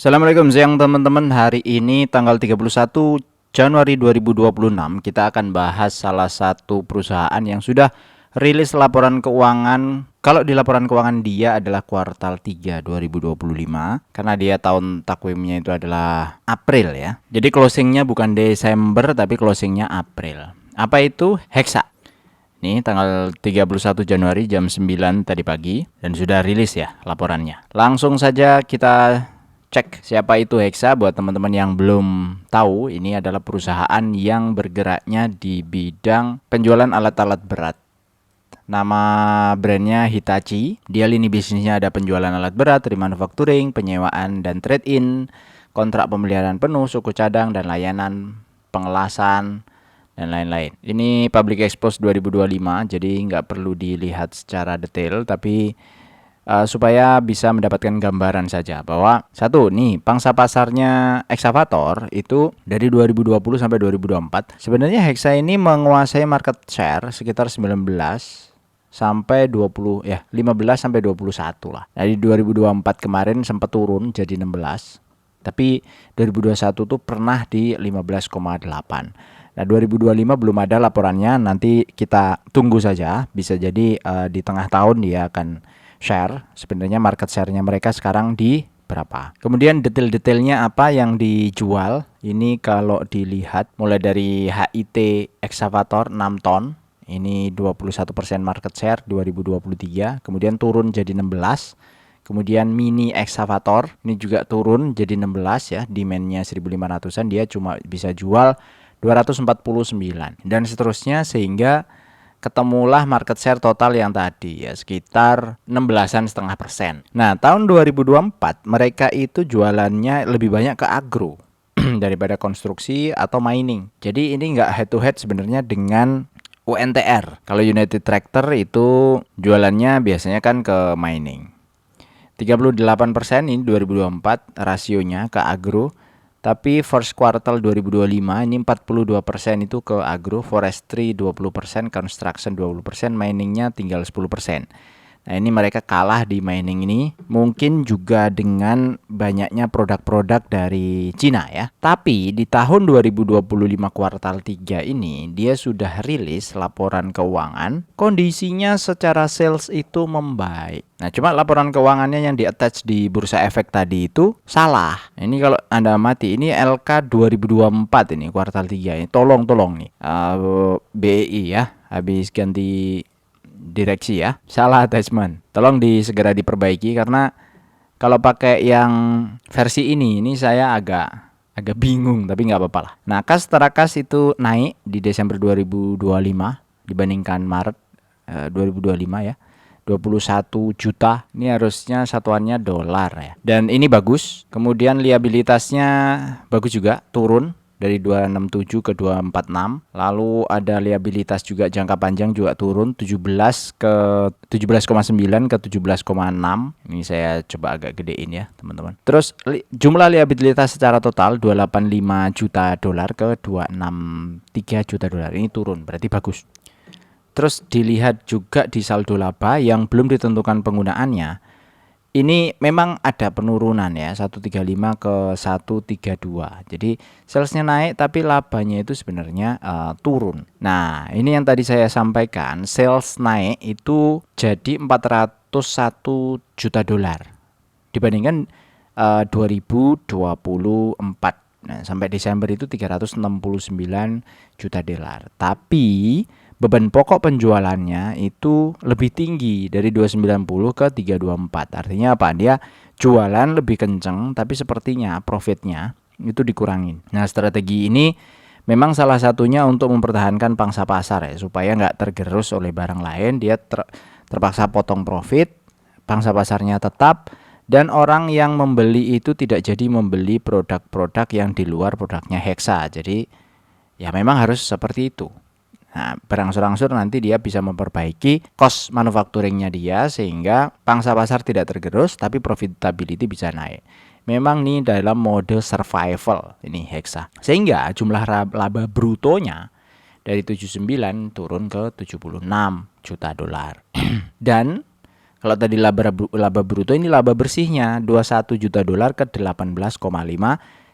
Assalamualaikum siang teman-teman. Hari ini tanggal 31 Januari 2026 kita akan bahas salah satu perusahaan yang sudah rilis laporan keuangan. Kalau di laporan keuangan dia adalah kuartal 3 2025 karena dia tahun takwimnya itu adalah April ya. Jadi closingnya bukan Desember tapi closingnya April. Apa itu? Hexa. Ini tanggal 31 Januari jam 9 tadi pagi dan sudah rilis ya laporannya. Langsung saja kita cek siapa itu Hexa. Buat teman-teman yang belum tahu, ini adalah perusahaan yang bergeraknya di bidang penjualan alat-alat berat. Nama brandnya Hitachi. Dia lini bisnisnya ada penjualan alat berat, remanufacturing, penyewaan dan trade-in, kontrak pemeliharaan penuh, suku cadang dan layanan, pengelasan, dan lain-lain. Ini public expose 2025, jadi nggak perlu dilihat secara detail, tapi supaya bisa mendapatkan gambaran saja bahwa satu nih pangsa pasarnya eksavator itu dari 2020 sampai 2024 sebenarnya Hexa ini menguasai market share sekitar 19 sampai 20 ya 15 sampai 21 lah. Dari 2024 kemarin sempat turun jadi 16. Tapi 2021 tuh pernah di 15,8. Nah 2025 belum ada laporannya, nanti kita tunggu saja. Bisa jadi di tengah tahun dia akan share. Sebenarnya market share-nya mereka sekarang di berapa. Kemudian detail-detailnya apa yang dijual. Ini kalau dilihat mulai dari HIT excavator 6 ton. Ini 21% market share 2023. Kemudian turun jadi 16. Kemudian mini excavator ini juga turun jadi 16 ya. Demand-nya 1500-an, dia cuma bisa jual 249 dan seterusnya, sehingga ketemulah market share total yang tadi ya sekitar 16,5%. Nah tahun 2024 mereka itu jualannya lebih banyak ke agro daripada konstruksi atau mining. Jadi ini nggak head to head sebenarnya dengan UNTR. Kalau United Tractor itu jualannya biasanya kan ke mining. 38% ini 2024 rasionya ke agro. Tapi first quartal 2025 ini 42% itu ke agro, forestry 20%, construction 20%, miningnya tinggal 10%. Nah ini mereka kalah di mining ini, mungkin juga dengan banyaknya produk-produk dari Cina ya. Tapi di tahun 2025 kuartal 3 ini dia sudah rilis laporan keuangan, kondisinya secara sales itu membaik. Nah cuma laporan keuangannya yang di-attach di Bursa Efek tadi itu salah. Ini kalau Anda amati, ini LK 2024 ini kuartal 3 ini. Tolong nih BEI ya, habis ganti direksi ya, salah attachment. Tolong segera diperbaiki karena kalau pakai yang versi ini saya agak bingung, tapi nggak apa-apa lah. Nah kas terakas itu naik di Desember 2025 dibandingkan Maret 2025 ya. 21 juta, ini harusnya satuannya dolar ya. Dan ini bagus. Kemudian liabilitasnya bagus juga, turun dari 267 ke 246. Lalu ada liabilitas juga jangka panjang juga turun 17,9 ke 17,6. Ini saya coba agak gedein ya, teman-teman. Terus jumlah liabilitas secara total 285 juta dolar ke 263 juta dolar. Ini turun, berarti bagus. Terus dilihat juga di saldo laba yang belum ditentukan penggunaannya. Ini memang ada penurunan ya, 135 ke 132. Jadi salesnya naik tapi labanya itu sebenarnya turun. Nah ini yang tadi saya sampaikan, sales naik itu jadi 401 juta dolar dibandingkan 2024. Nah, sampai Desember itu 369 juta dolar. Tapi beban pokok penjualannya itu lebih tinggi dari 290 ke 324. Artinya apa? Dia jualan lebih kenceng tapi sepertinya profitnya itu dikurangin. Nah strategi ini memang salah satunya untuk mempertahankan pangsa pasar ya, supaya nggak tergerus oleh barang lain. Dia terpaksa potong profit, pangsa pasarnya tetap, dan orang yang membeli itu tidak jadi membeli produk-produk yang di luar produknya Hexa. Jadi ya memang harus seperti itu. Nah, berangsur-angsur nanti dia bisa memperbaiki cost manufacturingnya dia sehingga pangsa pasar tidak tergerus tapi profitability bisa naik. Memang nih dalam mode survival ini Hexa. Sehingga jumlah laba brutonya dari 79 turun ke 76 juta dolar. Dan Kalau tadi laba bruto, ini laba bersihnya 21 juta dolar ke 18,5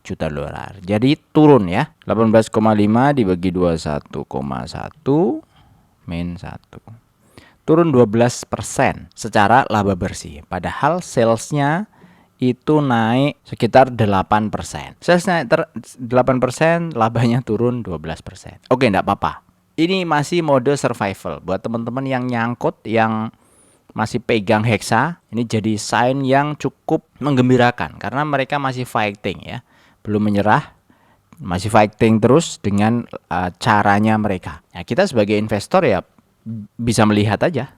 juta dolar. Jadi turun ya. 18,5 dibagi 21,1 min 1. Turun 12% secara laba bersih. Padahal salesnya itu naik sekitar 8%. Sales naik 8%, labanya turun 12%. Oke, enggak apa-apa. Ini masih mode survival. Buat teman-teman yang nyangkut, yang masih pegang Hexa, ini jadi sign yang cukup menggembirakan. Karena mereka masih fighting ya. Belum menyerah, masih fighting terus dengan caranya mereka. Nah, kita sebagai investor ya bisa melihat aja,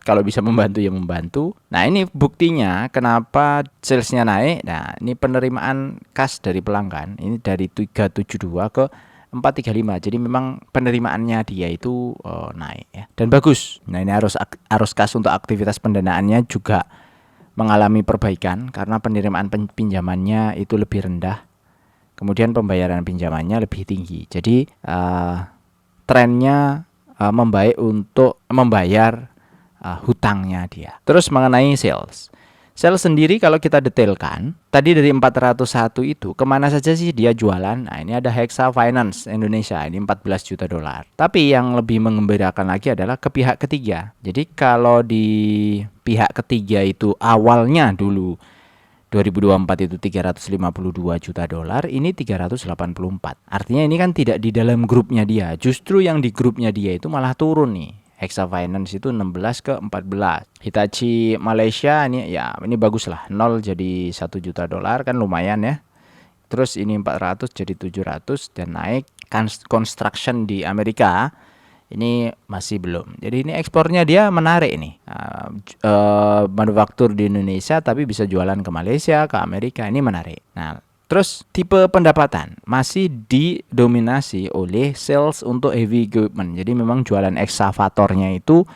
kalau bisa membantu ya membantu. Nah, ini buktinya kenapa salesnya naik. Nah, ini penerimaan kas dari pelanggan ini dari 372 ke 435. Jadi memang penerimaannya dia itu naik ya, dan bagus. Nah, ini arus kas untuk aktivitas pendanaannya juga mengalami perbaikan karena penerimaan pinjamannya itu lebih rendah, kemudian pembayaran pinjamannya lebih tinggi. Jadi trennya membaik untuk membayar hutangnya dia. Terus mengenai sales sendiri kalau kita detailkan, tadi dari 401 itu kemana saja sih dia jualan? Nah, ini ada Hexa Finance Indonesia, ini 14 juta dolar. Tapi yang lebih mengembirakan lagi adalah ke pihak ketiga. Jadi kalau di pihak ketiga itu awalnya dulu 2024 itu 352 juta dolar, ini 384. Artinya ini kan tidak di dalam grupnya dia. Justru yang di grupnya dia itu malah turun nih. Hexa Finance itu 16 ke 14. Hitachi Malaysia ini ya ini bagus lah. 0 jadi 1 juta dolar kan lumayan ya. Terus ini 400 jadi 700 dan naik. Construction di Amerika ini masih belum. Jadi ini ekspornya dia menarik nih. Manufaktur di Indonesia tapi bisa jualan ke Malaysia, ke Amerika, ini menarik. Nah, terus tipe pendapatan masih didominasi oleh sales untuk heavy equipment. Jadi memang jualan eksavatornya itu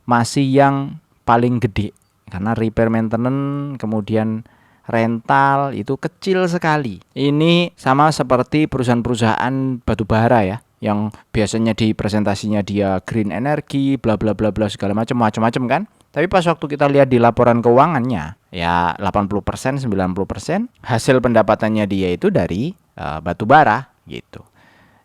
masih yang paling gede. Karena repair maintenance kemudian rental itu kecil sekali. Ini sama seperti perusahaan-perusahaan batubara ya, yang biasanya di presentasinya dia green energy, bla bla bla bla segala macam kan. Tapi pas waktu kita lihat di laporan keuangannya, ya 80%, 90% hasil pendapatannya dia itu dari batubara gitu.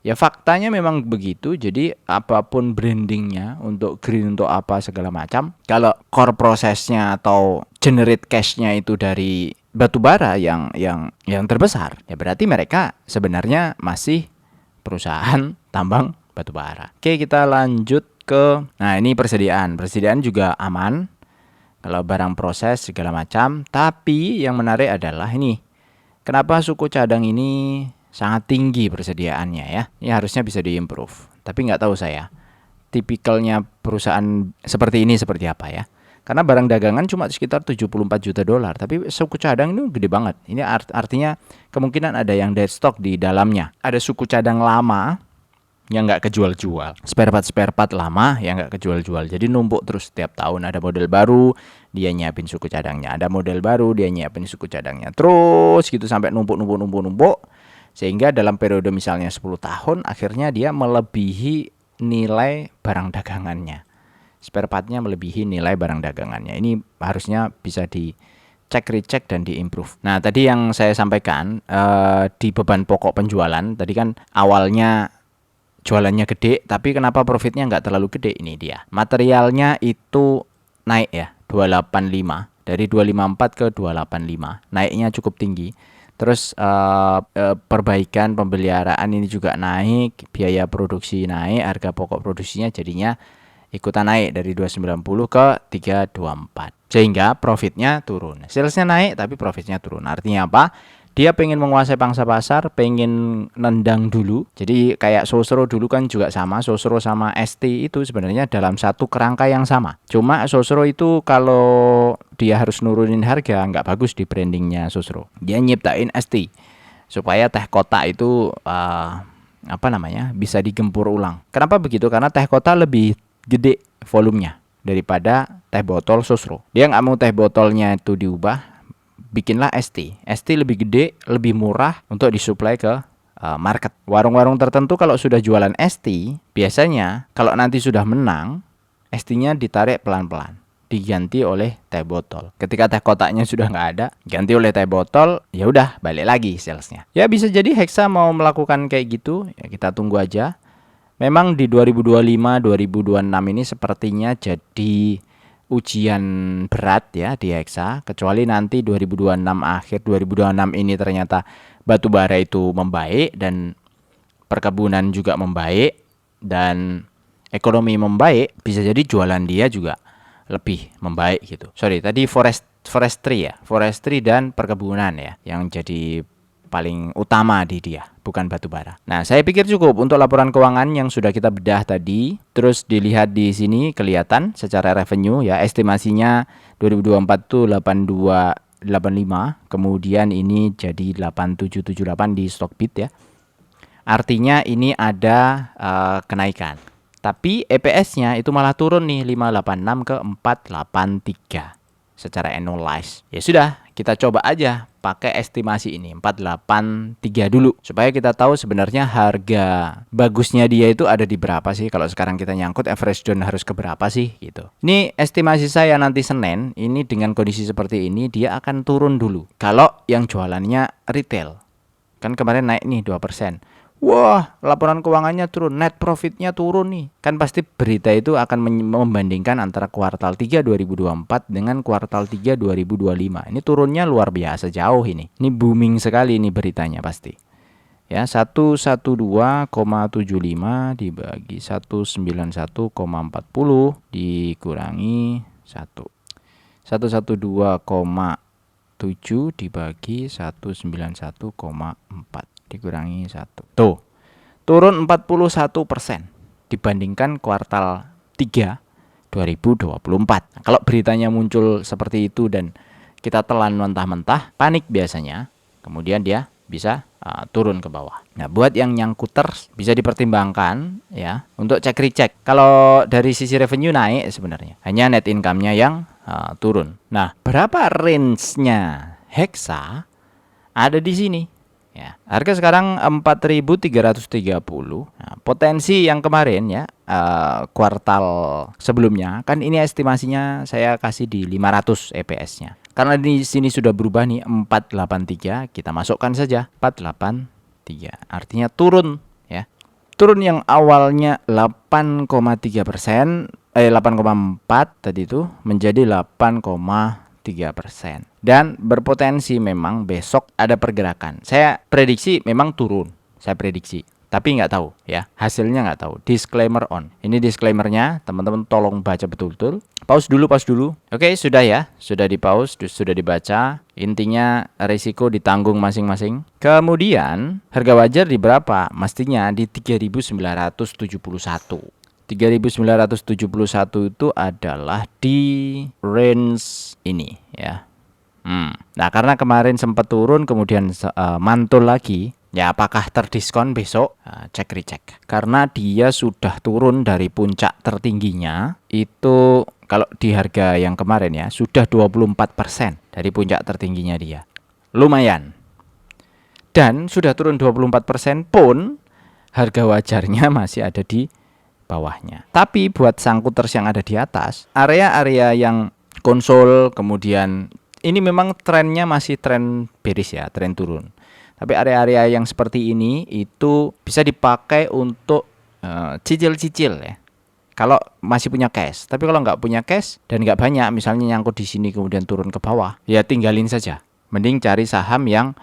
Ya faktanya memang begitu. Jadi apapun brandingnya untuk green untuk apa segala macam, kalau core prosesnya atau generate cashnya itu dari batubara yang terbesar, ya berarti mereka sebenarnya masih perusahaan tambang batubara. Oke, kita lanjut ke, nah ini persediaan juga aman kalau barang proses segala macam. Tapi yang menarik adalah ini, kenapa suku cadang ini sangat tinggi persediaannya ya. Ini harusnya bisa diimprove. Tapi nggak tahu saya tipikalnya perusahaan seperti ini seperti apa ya. Karena barang dagangan cuma sekitar 74 juta dolar, tapi suku cadang ini gede banget. Ini artinya kemungkinan ada yang dead stock di dalamnya. Ada suku cadang lama yang nggak kejual-jual, spare part lama yang nggak kejual-jual. Jadi numpuk terus setiap tahun, ada model baru, dia nyiapin suku cadangnya. Ada model baru, dia nyiapin suku cadangnya. Terus gitu sampai numpuk. Sehingga dalam periode misalnya 10 tahun, akhirnya dia melebihi nilai barang dagangannya. Spare partnya melebihi nilai barang dagangannya. Ini harusnya bisa dicek, recheck, dan diimprove. Nah, tadi yang saya sampaikan di beban pokok penjualan, tadi kan awalnya jualannya gede, tapi kenapa profitnya nggak terlalu gede? Ini dia. Materialnya itu naik ya, 285. Dari 254 ke 285. Naiknya cukup tinggi. Terus perbaikan pemeliharaan ini juga naik, biaya produksi naik, harga pokok produksinya jadinya ikutan naik dari 290 ke 324. Sehingga profitnya turun. Salesnya naik tapi profitnya turun. Artinya apa? Dia pengen menguasai pangsa pasar, pengen nendang dulu. Jadi kayak Sosro dulu kan juga sama. Sosro sama ST itu sebenarnya dalam satu kerangka yang sama. Cuma Sosro itu kalau dia harus nurunin harga, nggak bagus di brandingnya Sosro. Dia nyiptain ST supaya teh kotak itu bisa digempur ulang. Kenapa begitu? Karena teh kotak lebih gede volumenya daripada teh botol Sosro. Dia nggak mau teh botolnya itu diubah, bikinlah ST. ST lebih gede, lebih murah untuk disuplai ke market. Warung-warung tertentu kalau sudah jualan ST, biasanya kalau nanti sudah menang, ST-nya ditarik pelan-pelan. diganti oleh teh botol. Ketika teh kotaknya sudah nggak ada, ganti oleh teh botol, ya udah balik lagi salesnya. Ya bisa jadi Hexa mau melakukan kayak gitu, ya kita tunggu aja. Memang di 2025-2026 ini sepertinya jadi ujian berat ya di Hexa, kecuali nanti 2026 akhir 2026 ini ternyata batu bara itu membaik dan perkebunan juga membaik dan ekonomi membaik, bisa jadi jualan dia juga lebih membaik gitu. Sorry, tadi forestry dan perkebunan ya yang jadi paling utama di dia, bukan batu bara. Nah, saya pikir cukup untuk laporan keuangan yang sudah kita bedah tadi. Terus dilihat di sini kelihatan secara revenue ya, estimasinya 2024 tuh 8285, kemudian ini jadi 8778 di Stockbit ya. Artinya ini ada kenaikan. Tapi EPS-nya itu malah turun nih 586 ke 483 secara annualized. Ya sudah, kita coba aja pakai estimasi ini 483 dulu supaya kita tahu sebenarnya harga bagusnya dia itu ada di berapa sih. Kalau sekarang kita nyangkut average down harus ke berapa sih gitu. Ini estimasi saya nanti Senin, ini dengan kondisi seperti ini dia akan turun dulu. Kalau yang jualannya retail. Kan kemarin naik nih 2%. Wah, laporan keuangannya turun, net profitnya turun nih. Kan pasti berita itu akan membandingkan antara kuartal 3 2024 dengan kuartal 3 2025. Ini turunnya luar biasa jauh ini. Ini booming sekali ini beritanya pasti. Ya, 112,75 dibagi 191,40 dikurangi 1. 112,7 dibagi 191,4 dikurangi 1. Tuh, turun 41% dibandingkan kuartal 3 2024. Nah, kalau beritanya muncul seperti itu dan kita telan mentah-mentah, panik biasanya. Kemudian dia bisa turun ke bawah. Nah, buat yang nyangkuters bisa dipertimbangkan ya untuk cek recheck. Kalau dari sisi revenue naik sebenarnya, hanya net income-nya yang turun. Nah, berapa range-nya Hexa ada di sini? Ya, harga sekarang 4.330. Nah, potensi yang kemarin ya kuartal sebelumnya kan ini estimasinya saya kasih di 500 EPS-nya. Karena di sini sudah berubah nih 483, kita masukkan saja 483. Artinya turun ya. Turun yang awalnya 8,3%, 8,4 tadi itu menjadi 8,3%. Dan berpotensi memang besok ada pergerakan. Saya prediksi memang turun. Saya prediksi. Tapi nggak tahu ya. Hasilnya nggak tahu. Disclaimer on. Ini disclaimernya. Teman-teman tolong baca betul-betul. Pause dulu. Oke, sudah ya. Sudah di pause. Sudah dibaca. Intinya risiko ditanggung masing-masing. Kemudian harga wajar di berapa? Mestinya di 3.971. 3.971 itu adalah di range ini ya. Nah, karena kemarin sempat turun kemudian mantul lagi, ya apakah terdiskon besok? Cek recheck. Karena dia sudah turun dari puncak tertingginya itu kalau di harga yang kemarin ya sudah 24% dari puncak tertingginya dia. Lumayan. Dan sudah turun 24% pun harga wajarnya masih ada di bawahnya. Tapi buat sangkuters yang ada di atas, area-area yang konsol kemudian ini memang trennya masih tren bearish ya, tren turun. Tapi area-area yang seperti ini itu bisa dipakai untuk cicil-cicil ya. Kalau masih punya cash. Tapi kalau nggak punya cash dan nggak banyak, misalnya nyangkut di sini kemudian turun ke bawah, ya tinggalin saja. Mending cari saham yang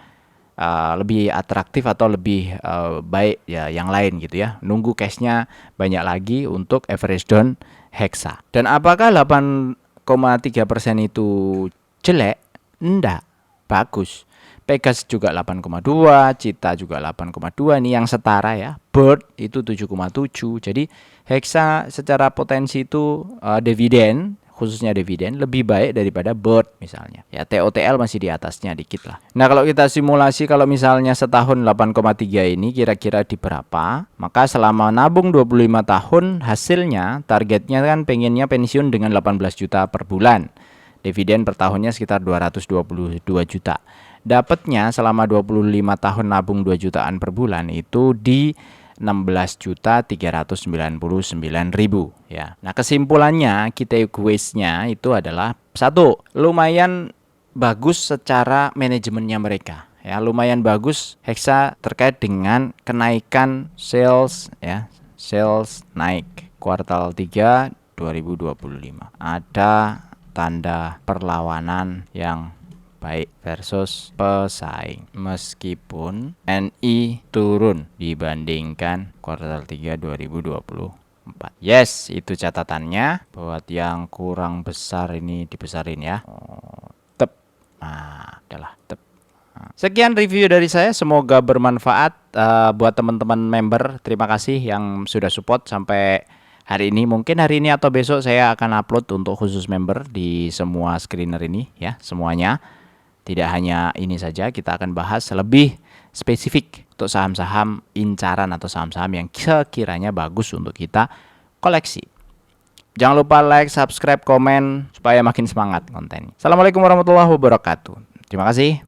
lebih atraktif atau lebih baik ya yang lain gitu ya. Nunggu cashnya banyak lagi untuk average down Hexa. Dan apakah 8,3% itu jelek? Enggak, bagus. Pegas juga 8,2, Cita juga 8,2 nih yang setara ya. Bird itu 7,7. Jadi Hexa secara potensi itu dividen, khususnya dividen lebih baik daripada Bird misalnya. Ya TOTL masih di atasnya dikit lah. Nah, kalau kita simulasi kalau misalnya setahun 8,3 ini kira-kira di berapa? Maka selama nabung 25 tahun hasilnya targetnya kan pengennya pensiun dengan 18 juta per bulan. Dividen per tahunnya sekitar 222 juta. Dapatnya selama 25 tahun nabung 2 jutaan per bulan itu di 16.399.000 ya. Nah, kesimpulannya key takeaways-nya itu adalah satu, lumayan bagus secara manajemennya mereka. Ya, lumayan bagus Hexa terkait dengan kenaikan sales ya. Sales naik kuartal 3 2025. Ada tanda perlawanan yang baik versus pesaing meskipun NI turun dibandingkan kuartal 3 2024. Yes, itu catatannya. Buat yang kurang besar ini dibesarin ya. Tep. Nah, adalah tep. Sekian review dari saya, semoga bermanfaat buat teman-teman member. Terima kasih yang sudah support sampai hari ini. Mungkin hari ini atau besok saya akan upload untuk khusus member di semua screener ini ya, semuanya. Tidak hanya ini saja, kita akan bahas lebih spesifik untuk saham-saham incaran atau saham-saham yang sekiranya bagus untuk kita koleksi. Jangan lupa like, subscribe, komen supaya makin semangat kontennya. Assalamualaikum warahmatullahi wabarakatuh. Terima kasih.